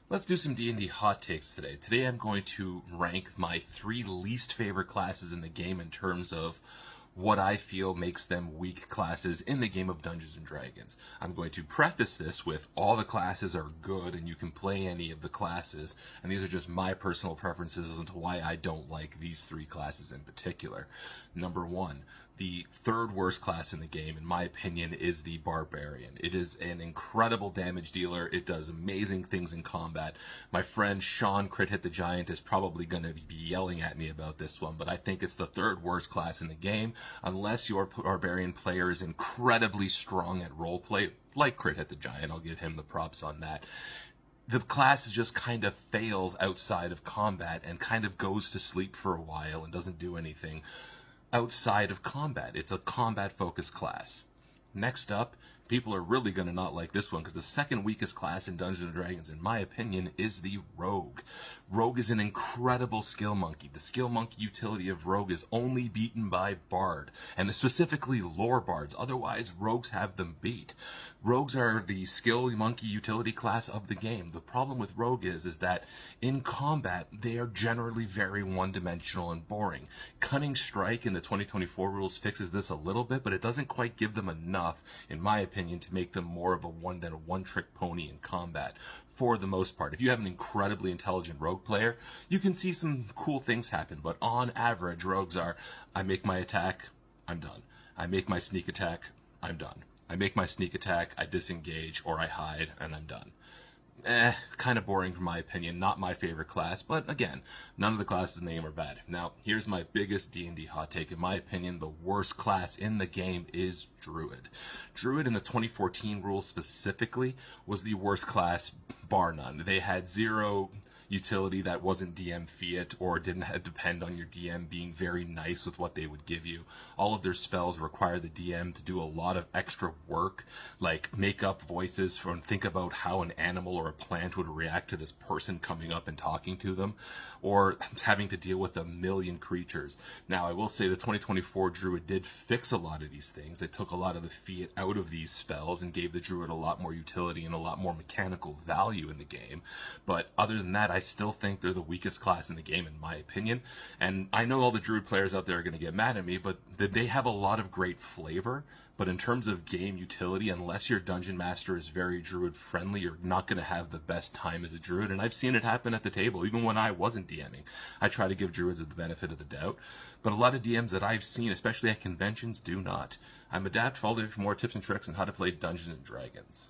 Let's do some D&D Hot Takes today. Today I'm going to rank my 3 least favorite classes in the game in terms of what I feel makes them weak classes in the game of Dungeons & Dragons. I'm going to preface this with all the classes are good and you can play any of the classes, and these are just my personal preferences as to why I don't like these 3 classes in particular. Number 1. The third worst class in the game, in my opinion, is the Barbarian. It is an incredible damage dealer. It does amazing things in combat. My friend Sean Crit Hit the Giant is probably going to be yelling at me about this one, but I think it's the third worst class in the game, unless your Barbarian player is incredibly strong at roleplay, like Crit Hit the Giant. I'll give him the props on that. The class just kind of fails outside of combat and kind of goes to sleep for a while and doesn't do anything outside of combat. It's a combat-focused class. Next up, people are really going to not like this one because the second weakest class in Dungeons & Dragons, in my opinion, is the Rogue. Rogue is an incredible skill monkey. The skill monkey utility of Rogue is only beaten by Bard, and specifically lore bards. Otherwise, Rogues have them beat. Rogues are the skill monkey utility class of the game. The problem with Rogue is that in combat, they are generally very one-dimensional and boring. Cunning Strike in the 2024 rules fixes this a little bit, but it doesn't quite give them enough, in my opinion, to make them more of a one-trick pony in combat. For the most part, if you have an incredibly intelligent rogue player, you can see some cool things happen, but on average, rogues are, I make my attack, I'm done. I make my sneak attack, I'm done. I make my sneak attack, I disengage, or I hide, and I'm done. Kind of boring from my opinion, not my favorite class, but again, none of the classes in the game are bad. Now, here's my biggest D&D hot take. In my opinion, the worst class in the game is Druid. Druid in the 2014 rules specifically was the worst class, bar none. They had zero utility that wasn't DM fiat or didn't depend on your DM being very nice with what they would give you. All of their spells require the DM to do a lot of extra work, like make up voices and think about how an animal or a plant would react to this person coming up and talking to them, or having to deal with a million creatures. Now, I will say the 2024 Druid did fix a lot of these things. They took a lot of the fiat out of these spells and gave the Druid a lot more utility and a lot more mechanical value in the game. But other than that, I still think they're the weakest class in the game, in my opinion. And I know all the Druid players out there are going to get mad at me, but they have a lot of great flavor. But in terms of game utility, unless your dungeon master is very Druid friendly, you're not going to have the best time as a Druid. And I've seen it happen at the table, even when I wasn't DMing. I try to give Druids the benefit of the doubt. But a lot of DMs that I've seen, especially at conventions, do not. I'm Adapt. Follow me for more tips and tricks on how to play Dungeons & Dragons.